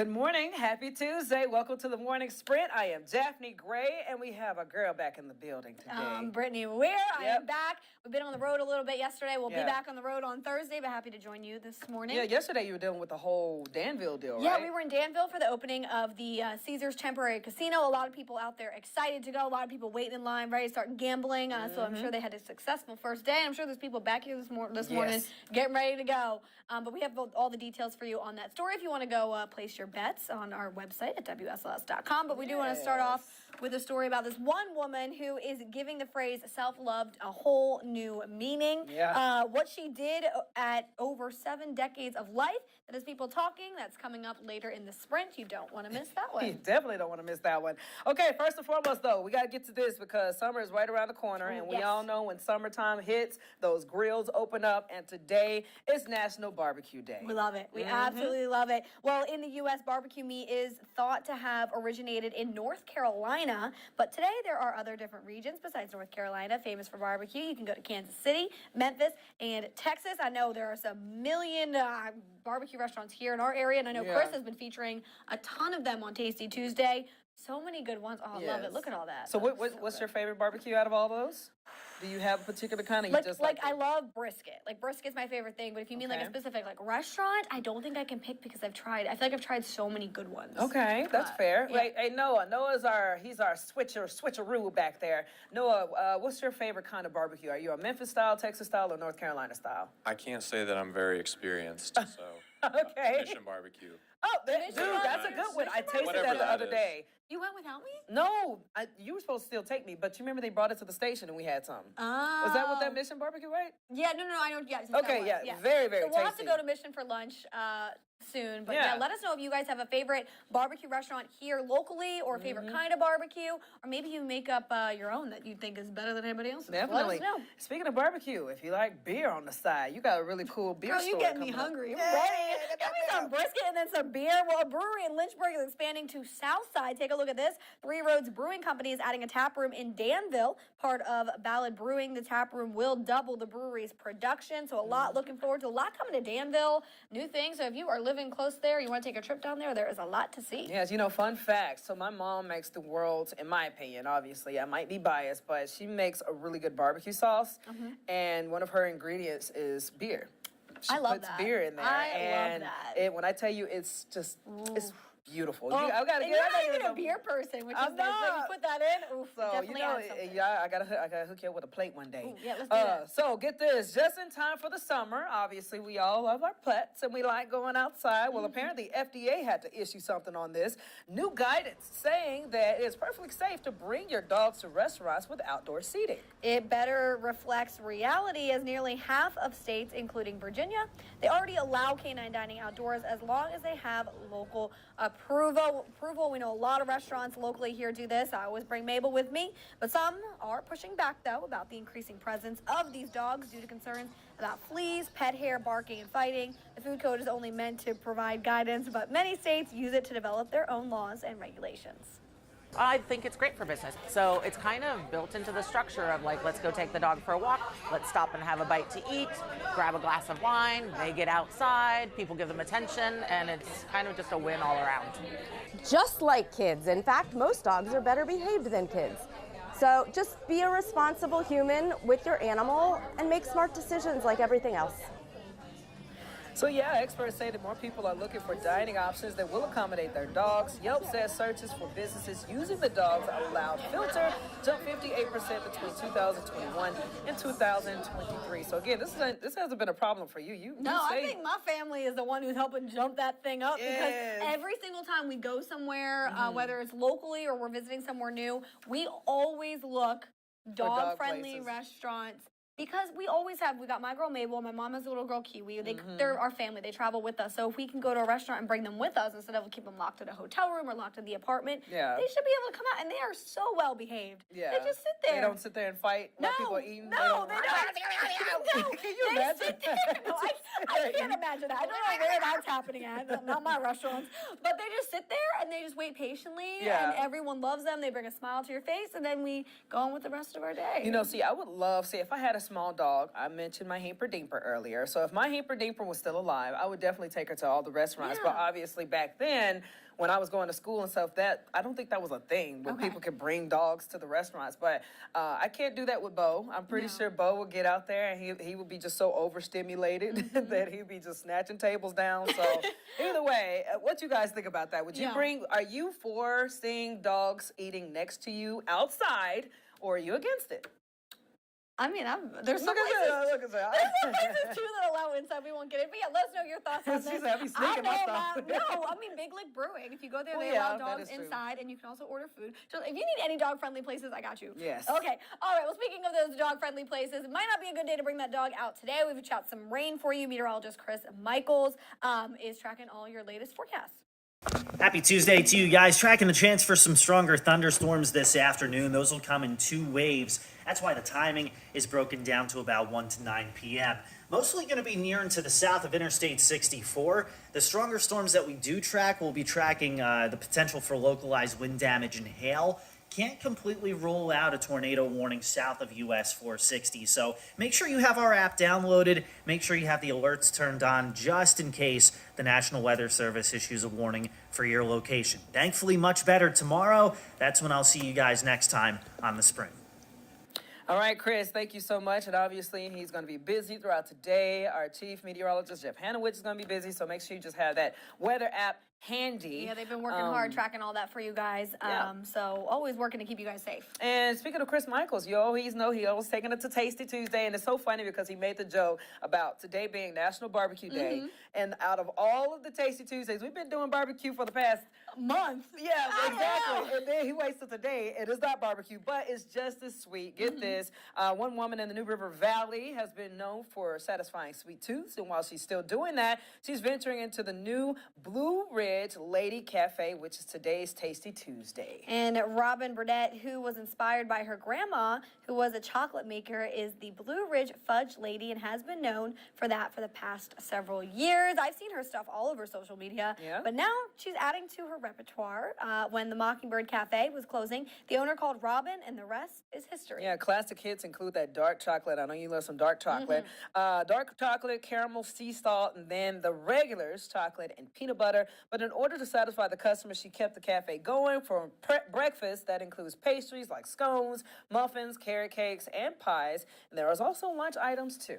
Good morning. Happy Tuesday. Welcome to the morning sprint. I am Daphne Gray, and we have a girl back in the building today. Brittany Weir. I Yep. am back. We've been on the road a little bit yesterday. We'll Yeah. be back on the road on Thursday, but happy to join you this morning. Yeah, yesterday you were dealing with the whole Danville deal, right? Yeah, we were in Danville for the opening of the Caesars Temporary Casino. A lot of people out there excited to go. A lot of people waiting in line, ready to start gambling. So I'm sure they had a successful first day. I'm sure there's people back here this morning getting ready to go. But we have all the details for you on that story if you want to go place your bets on our website at WSLS.com. But we do want to start off with a story about this one woman who is giving the phrase self-loved a whole new meaning. Yeah. What she did at over 7 decades of life, that is people talking. That's coming up later in the sprint. You don't want to miss that You one. definitely don't want to miss that one. Okay, first and foremost, though, we got to get to this because summer is right around the corner, and we yes. all know when summertime hits, those grills open up, and today is National Barbecue Day. We love it. We absolutely love it. Well, in the U.S., barbecue meat is thought to have originated in North Carolina, but today there are other different regions besides North Carolina famous for barbecue. You can go to Kansas City, Memphis, and Texas. I know there are some million barbecue restaurants here in our area, and I know Chris has been featuring a ton of them on Tasty Tuesday. So many good ones. Oh, I love it. Look at all that. So, That looks what's good. your favorite barbecue out of all those? Do you have a particular kind of? I love brisket. Like brisket's my favorite thing. But if you mean like a specific like restaurant, I don't think I can pick because I've tried. I feel like I've tried so many good ones. Okay, that's fair. yeah. Wait, hey Noah. He's our switcheroo back there. Noah, what's your favorite kind of barbecue? Are you a Memphis style, Texas style, or North Carolina style? I can't say that I'm very experienced, so Okay. Mission Barbecue. Oh, dude, Mission that's a barbecue. good one. I tasted Whatever that the that other is. day. You went without me? No, you were supposed to still take me, but you remember they brought it to the station and we had some. Was that what that Mission Barbecue, right? Yeah, no, I know. Yeah. Okay, very, very So we'll have to tasty. go to Mission for lunch soon. But Yeah. yeah, let us know if you guys have a favorite barbecue restaurant here locally, or a favorite kind of barbecue, or maybe you make up your own that you think is better than anybody else's. Definitely. Let us know. Speaking of barbecue, if you like beer on the side, you got a really cool beer Girl, store you get me coming up. hungry. I'm Yeah, ready. get Give that me beer. some brisket and then some beer. Well, a brewery in Lynchburg is expanding to Southside. Take a look at this. Three Roads Brewing Company is adding a tap room in Danville, part of Ballad Brewing. The tap room will double the brewery's production. So looking forward to a lot coming to Danville. New things. So if you are living close there, you want to take a trip down there is a lot to see. Yes, fun fact. So my mom makes the world's, in my opinion, obviously, I might be biased, but she makes a really good barbecue sauce. And one of her ingredients is beer. She I love puts that. beer in there. I love that. When I tell you, it's just, it's beautiful. Oh, I gotta and get, you're I not gotta even get a some- beer person, which I'm is nice. Like, not. you put that in, oof, So, definitely adds something. I gotta hook you up with a plate one day. Ooh, yeah, let's do that. So get this, just in time for the summer, obviously we all love our pets and we like going outside. Well, apparently FDA had to issue something on this. New guidance saying that it's perfectly safe to bring your dogs to restaurants with outdoor seating. It better reflects reality, as nearly half of states, including Virginia, they already allow canine dining outdoors as long as they have local approval. We know a lot of restaurants locally here do this. I always bring Mabel with me, but some are pushing back, though, about the increasing presence of these dogs due to concerns about fleas, pet hair, barking, and fighting. The food code is only meant to provide guidance, but many states use it to develop their own laws and regulations. I think it's great for business. So it's kind of built into the structure of like, let's go take the dog for a walk, let's stop and have a bite to eat, grab a glass of wine, they get outside, people give them attention, and it's kind of just a win all around. Just like kids. In fact, most dogs are better behaved than kids. So just be a responsible human with your animal and make smart decisions like everything else. So yeah, experts say that more people are looking for dining options that will accommodate their dogs. Yelp says searches for businesses using the dogs allowed filter jumped 58% between 2021 and 2023. So again, this hasn't been a problem for you. I think my family is the one who's helping jump that thing up Yes. because every single time we go somewhere, whether it's locally or we're visiting somewhere new, we always look dog dog-friendly places. restaurants. Because we got my girl Mabel, my mom has a little girl Kiwi. They're our family. They travel with us. So if we can go to a restaurant and bring them with us instead of keep them locked in a hotel room or locked in the apartament, they should be able to come out. And they are so well behaved. Yeah. They just sit there. They don't sit there and fight while people are eating. No, they don't. don't. Can you They imagine? sit there. No, I can't imagine that. I don't know where that's happening at. Not my restaurants. But they just sit there and they just wait patiently. Yeah. And everyone loves them. They bring a smile to your face. And then we go on with the rest of our day. See, I would love, if I had a small dog. I mentioned my Hamper Dimper earlier. So if my Hamper Dimper was still alive, I would definitely take her to all the restaurants. But obviously back then, when I was going to school and stuff, that I don't think that was a thing where people could bring dogs to the restaurants. But I can't do that with Bo. I'm pretty sure Bo would get out there and he would be just so overstimulated that he'd be just snatching tables down. So either way, what you guys think about that? Would you are you for seeing dogs eating next to you outside, or are you against it? I mean, there's some Look at places, that, look at that. there's some places too that allow inside. We won't get it, but yeah, let us know your thoughts on this. She's like, "I be sneaking my stuff." No, I mean Big Lick Brewing. If you go there, Well, they yeah, allow that dogs is true. inside, and you can also order food. So if you need any dog-friendly places, I got you. Yes. Okay. All right. Well, speaking of those dog-friendly places, it might not be a good day to bring that dog out today. We've got some rain for you. Meteorologist Chris Michaels is tracking all your latest forecasts. Happy Tuesday to you guys. Tracking the chance for some stronger thunderstorms this afternoon. Those will come in 2 waves. That's why the timing is broken down to about 1 to 9 p.m. Mostly going to be near and to the south of Interstate 64. The stronger storms that we do track, we'll be tracking the potential for localized wind damage and hail. Can't completely rule out a tornado warning south of US 460. So make sure you have our app downloaded. Make sure you have the alerts turned on just in case the National Weather Service issues a warning for your location. Thankfully, much better tomorrow. That's when I'll see you guys next time on The Spring. All right, Chris, thank you so much. And obviously, he's going to be busy throughout today. Our chief meteorologist, Jeff Hanowich, is going to be busy. So make sure you just have that weather app handy. Yeah, they've been working hard tracking all that for you guys. So always working to keep you guys safe. And speaking of Chris Michaels, you always know he always taking it to Tasty Tuesday. And it's so funny because he made the joke about today being National Barbecue Day. And out of all of the Tasty Tuesdays, we've been doing barbecue for the past Month. Yeah, exactly. And then he waits till today. It is not barbecue, but it's just as sweet. Get this. One woman in the New River Valley has been known for satisfying sweet tooths. And while she's still doing that, she's venturing into the new Blue Ridge Lady Cafe, which is today's Tasty Tuesday. And Robin Burdett, who was inspired by her grandma, who was a chocolate maker, is the Blue Ridge Fudge Lady and has been known for that for the past several years. I've seen her stuff all over social media. Yeah. But now she's adding to her repertoire. When the Mockingbird Cafe was closing, the owner called Robin, and the rest is history. Yeah, classic hits include that dark chocolate. I know you love some dark chocolate. Dark chocolate, caramel, sea salt, and then the regulars, chocolate and peanut butter. But in order to satisfy the customers, she kept the cafe going for breakfast. That includes pastries like scones, muffins, carrot cakes, and pies. And there is also lunch items too.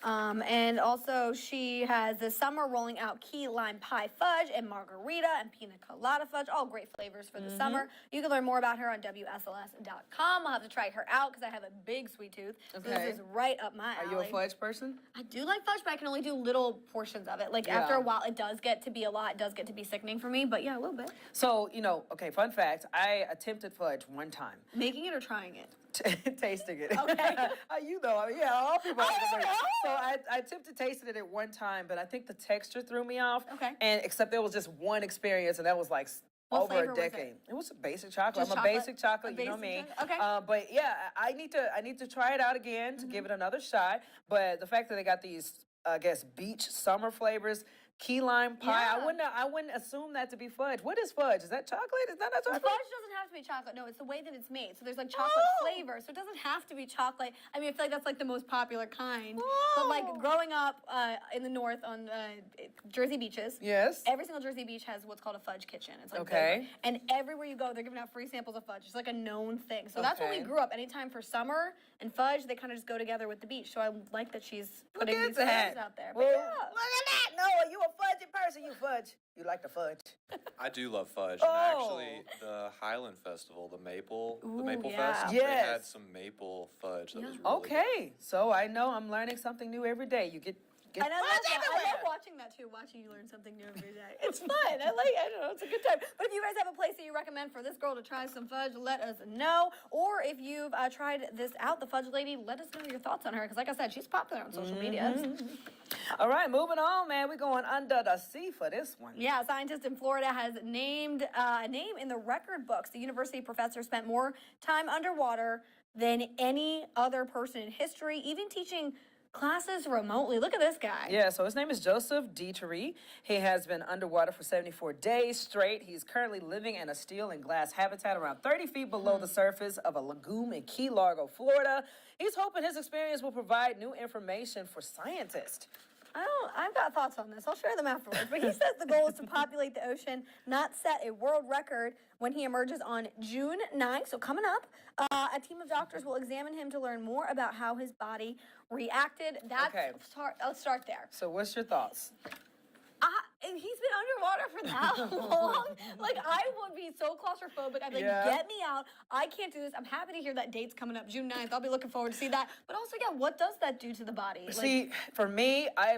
And also she has this summer rolling out key lime pie fudge and margarita and pina colada fudge, all great flavors for the summer. You can learn more about her on WSLS.com. I'll have to try her out because I have a big sweet tooth. So this is right up my alley. Are you a fudge person? I do like fudge, but I can only do little portions of it. Like after a while, it does get to be a lot. It does get to be sickening for me, but yeah, a little bit. So, okay, fun fact. I attempted fudge one time. Making it or trying it? Tasting it. Okay. All people I have don't to know. So I attempted tasting it at one time, but I think the texture threw me off. Okay. And except there was just one experience, and that was like What over flavor a was it? decade. It was a basic chocolate. Just I'm a chocolate? basic chocolate, A you know basic me. chocolate? Okay. But yeah, I need to try it out again to give it another shot. But the fact that they got these, I guess, beach summer flavors. Key lime pie. Yeah. I wouldn't assume that to be fudge. What is fudge? Is that chocolate? Is that not The chocolate? fudge doesn't have to be chocolate. No, it's the way that it's made. So there's like chocolate flavor. So it doesn't have to be chocolate. I mean, I feel like that's like the most popular kind. But like growing up in the north on Jersey beaches. Yes. Every single Jersey beach has what's called a fudge kitchen. It's like Okay. big. And everywhere you go, they're giving out free samples of fudge. It's like a known thing. So that's where we Okay. grew up. Anytime for summer and fudge, they kind of just go together with the beach. So I like that she's putting Look at these that. flavors out there. But Well, yeah. look at that. Noah, you a fudgy person. You fudge. You like the fudge. I do love fudge. Oh. And actually, the Highland Festival, the Maple yeah. Fest, Yes. they had some maple fudge that was really Okay, so I know I'm learning something new every day. You get And I love fudge that. I everywhere. love watching that too. Watching you learn something new every day. It's fun. I don't know. It's a good time. But if you guys have a place that you recommend for this girl to try some fudge, let us know. Or if you've tried this out, the Fudge Lady, let us know your thoughts on her. Because like I said, she's popular on social media. All right, moving on, man. We're going under the sea for this one. Yeah, a scientist in Florida has named a name in the record books. The university professor spent more time underwater than any other person in history, even teaching classes remotely. Look at this guy. Yeah, so his name is Joseph Dietery. He has been underwater for 74 days straight. He's currently living in a steel and glass habitat around 30 feet below the surface of a lagoon in Key Largo, Florida. He's hoping his experience will provide new information for scientists. I've got thoughts on this. I'll share them afterwards. But he says the goal is to populate the ocean, not set a world record when he emerges on June 9th. So coming up, a team of doctors will examine him to learn more about how his body reacted. Let's start there. So what's your thoughts? And he's been underwater for that long. Like, I would be so claustrophobic. I'd be like, get me out. I can't do this. I'm happy to hear that date's coming up June 9th. I'll be looking forward to see that. But also, yeah, what does that do to the body? See, for me, I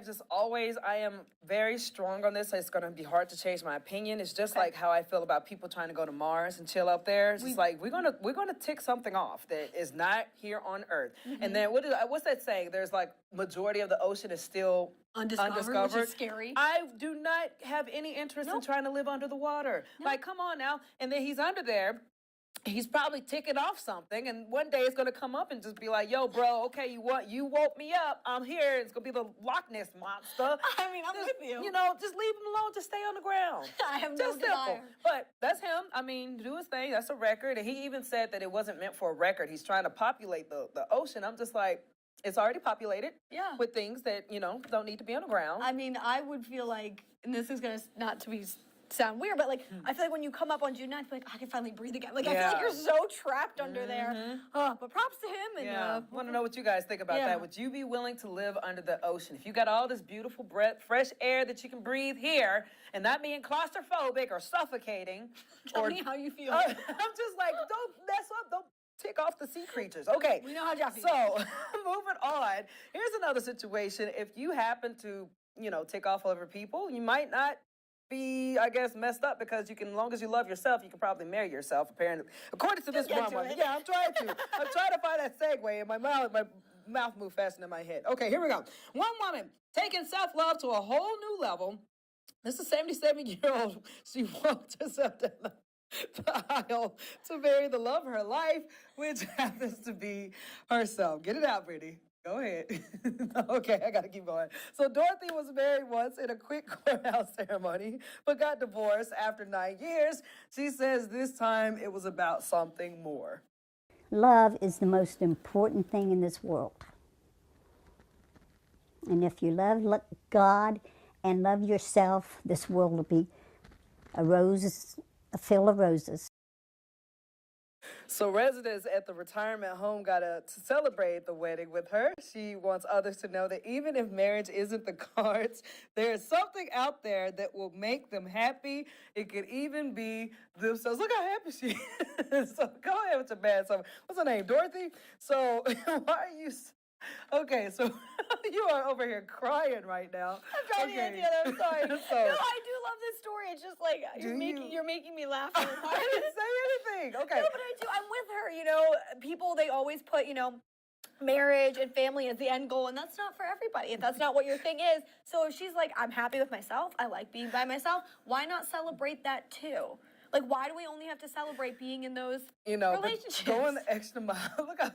am very strong on this. It's going to be hard to change my opinion. It's just like how I feel about people trying to go to Mars and chill up there. It's just like, we're gonna tick something off that is not here on Earth. And then what's that saying? There's like majority of the ocean is still undiscovered. Which is scary. I do not have any interest in trying to live under the water. Like, come on now. And then he's under there. He's probably ticking off something, and one day it's gonna come up and just be like, "Yo, bro, okay, you woke me up. I'm here. It's gonna be the Loch Ness monster." I mean, I'm with you. You know, just leave him alone. Just stay on the ground. I have no Just simple. desire. But that's him. I mean, do his thing. That's a record. And he even said that it wasn't meant for a record. He's trying to populate the ocean. I'm just like, it's already populated. Yeah. With things that don't need to be on the ground. I mean, I would feel like, and this is gonna not to be sound weird, but like I feel like when you come up on June 9th, like I can finally breathe again. Like I feel like you're so trapped under there. But props to him. And want to know what you guys think about that. Would you be willing to live under the ocean if you got all this beautiful breath, fresh air that you can breathe here, and not being claustrophobic or suffocating? Tell me how you feel. I'm just like, don't mess up. Don't tick off the sea creatures. Okay. We know how Jeffy So, moving on. Here's another situation. If you happen to, tick off over people, you might not be, I guess, messed up because you can, as long as you love yourself, you can probably marry yourself, apparently. According to this woman. Yeah, I'm trying to. I'm trying to find that segue, and my mouth moved faster than my head. Okay, here we go. One woman taking self-love to a whole new level. This is a 77-year-old. She walked herself down the aisle to marry the love of her life, which happens to be herself. Get it out, Brittany. Go ahead. Okay, I got to keep going. So Dorothy was married once in a quick courthouse ceremony, but got divorced after 9 years. She says this time it was about something more. Love is the most important thing in this world. And if you love God and love yourself, this world will be a field of roses. So residents at the retirement home got to celebrate the wedding with her. She wants others to know that even if marriage isn't the cards, there is something out there that will make them happy. It could even be themselves. Look how happy she is. So go ahead with your bad stuff. What's her name? Dorothy? So why are you... Okay, so you are over here crying right now. I'm trying to get the other side. No, I do love this story. It's just like you're making me laugh. I didn't say anything. Okay. No, but I do. I'm with her. People, they always put, marriage and family as the end goal, and that's not for everybody. That's not what your thing is. So if she's like, I'm happy with myself, I like being by myself, why not celebrate that too? Like, why do we only have to celebrate being in those relationships? Going the extra mile. Look how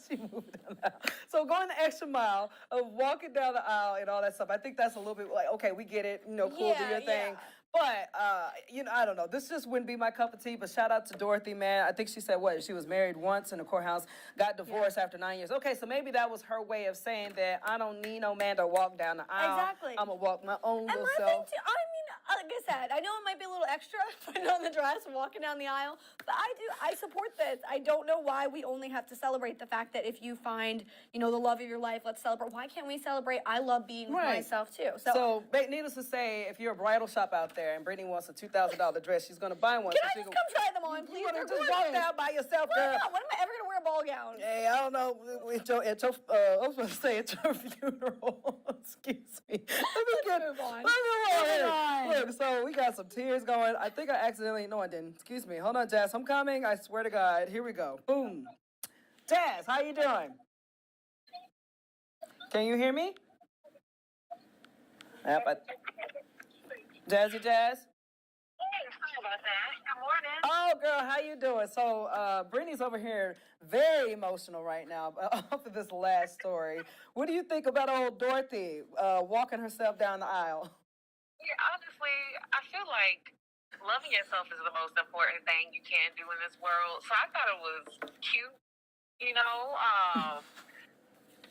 she moved down the aisle. So going the extra mile of walking down the aisle and all that stuff, I think that's a little bit like, okay, we get it, cool, do your thing. But, I don't know. This just wouldn't be my cup of tea, but shout out to Dorothy, man. I think she said, she was married once in a courthouse, got divorced after 9 years. Okay, so maybe that was her way of saying that I don't need no man to walk down the aisle. Exactly. I'm going to walk my own little my self. thing too, like I said, I know it might be a little extra putting on the dress and walking down the aisle, but I support this. I don't know why we only have to celebrate the fact that if you find, the love of your life, let's celebrate. Why can't we celebrate I love being with myself too? So, needless to say, if you're a bridal shop out there and Brittany wants a $2,000 dress, she's going to buy one. Can I just come try them on, please? You want to just walk down by yourself, girl? When am I ever going to wear a ball gown? Hey, I don't know. I was going to say it's your funeral. Excuse me. Let me move on. Look, so we got some tears going. I think I accidentally, no, I didn't. Excuse me. Hold on, Jazz. I'm coming. I swear to God. Here we go. Boom. Jazz, how you doing? Can you hear me? Yep. Jazzy Jazz? Hey, sorry about that. Good morning. morning. Oh, girl, how you doing? So, Brittany's over here very emotional right now off of this last story. What do you think about old Dorothy walking herself down the aisle? Yeah, honestly, I feel like loving yourself is the most important thing you can do in this world. So I thought it was cute, you know.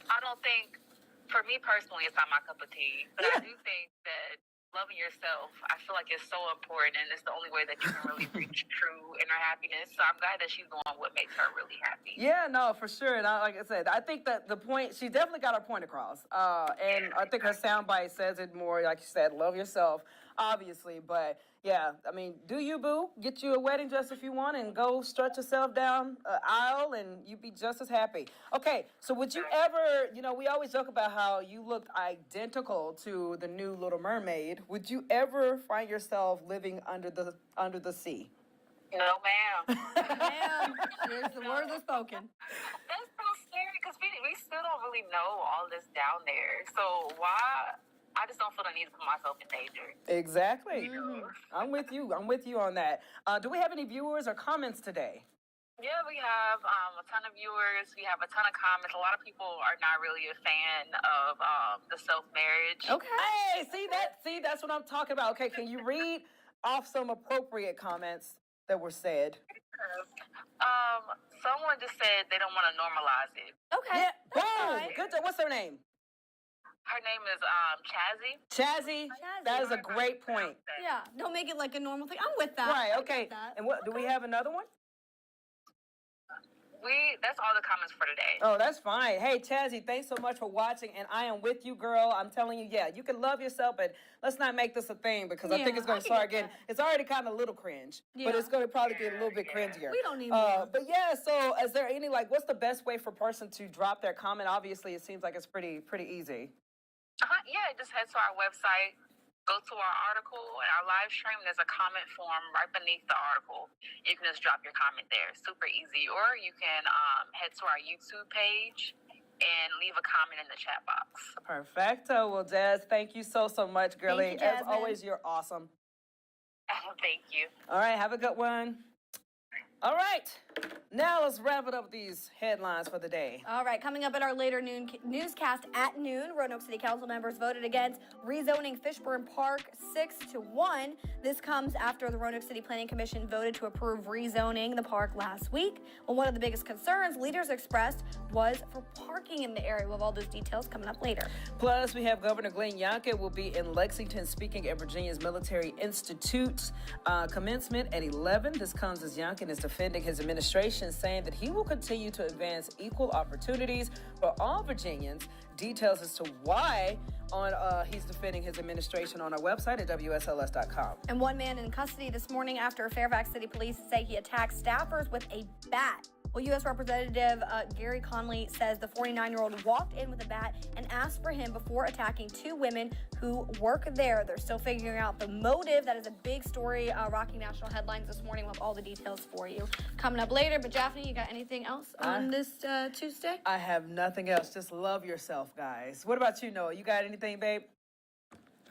I don't think, for me personally, it's not my cup of tea. But I do think that loving yourself, I feel like it's so important, and it's the only way that you can really reach true inner happiness. So I'm glad that she's doing what makes her really happy. Yeah, no, for sure. And like I said, I think that the point, she definitely got her point across. And I think her soundbite says it more, like you said, love yourself, obviously. But yeah, I mean, do you, boo? Get you a wedding dress if you want and go strut yourself down an aisle and you'd be just as happy. Okay, so would you ever, we always joke about how you looked identical to the new Little Mermaid. Would you ever find yourself living under the sea? No, ma'am. Ma'am, here's the words are spoken. That's so scary because we still don't really know all this down there. So why? I just don't feel the need to put myself in danger. Exactly. I'm with you on that. Do we have any viewers or comments today? Yeah, we have a ton of viewers. We have a ton of comments. A lot of people are not really a fan of the self-marriage. Okay. Hey, see, that's what I'm talking about. Okay, can you read off some appropriate comments that were said? Someone just said they don't want to normalize it. Okay. Yeah, that's boom. fine. Good job. What's her name? Her name is Chazzy. That is a great point. Yeah, don't make it like a normal thing. I'm with that. Right, I okay. get that. And what do we have another one? That's all the comments for today. Oh, that's fine. Hey, Chazzy, thanks so much for watching, and I am with you, girl. I'm telling you, yeah, you can love yourself, but let's not make this a thing because I think it's going to start getting, it's already kind of a little cringe, but it's going to probably get a little bit cringier. We don't need more. But yeah, so is there any, what's the best way for a person to drop their comment? Obviously, it seems like it's pretty easy. Yeah, just head to our website, go to our article and our live stream. There's a comment form right beneath the article. You can just drop your comment there. Super easy. Or you can head to our YouTube page and leave a comment in the chat box. Perfecto. Well, Jazz, thank you so much, girlie. Thank you, As Jasmine. always, you're awesome. Thank you. All right, have a good one. All right, now let's wrap it up with these headlines for the day. All right, coming up at our later newscast at noon, Roanoke City Council members voted against rezoning Fishburne Park 6-1. This comes after the Roanoke City Planning Commission voted to approve rezoning the park last week. Well, one of the biggest concerns leaders expressed was for parking in the area. We'll have all those details coming up later. Plus, we have Governor Glenn Youngkin will be in Lexington speaking at Virginia's Military Institute commencement at 11. This comes as Youngkin is defending his administration, saying that he will continue to advance equal opportunities for all Virginians. Details as to why he's defending his administration on our website at WSLS.com. And one man in custody this morning after Fairfax City Police say he attacked staffers with a bat. Well, U.S. Representative Gary Conley says the 49-year-old walked in with a bat and asked for him before attacking two women who work there. They're still figuring out the motive. That is a big story, rocking national headlines this morning. We'll have all the details for you coming up later. But, Japhanie, you got anything else on this Tuesday? I have nothing else. Just love yourself, guys. What about you, Noah? You got anything, babe?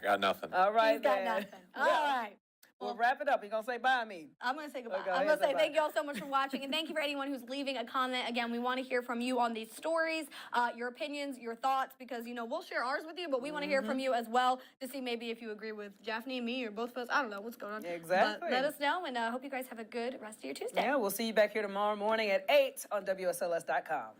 I got nothing. All right, He's got then. nothing. All right. We'll wrap it up. You gonna say bye to me? I'm going to say goodbye. Okay, I'm going to say bye. thank you all so much for watching, and thank you for anyone who's leaving a comment. Again, we want to hear from you on these stories, your opinions, your thoughts, because, we'll share ours with you, but we want to hear from you as well to see maybe if you agree with Japhanie and me or both of us. I don't know what's going on. Exactly. But let us know, and hope you guys have a good rest of your Tuesday. Yeah, we'll see you back here tomorrow morning at 8 on WSLS.com.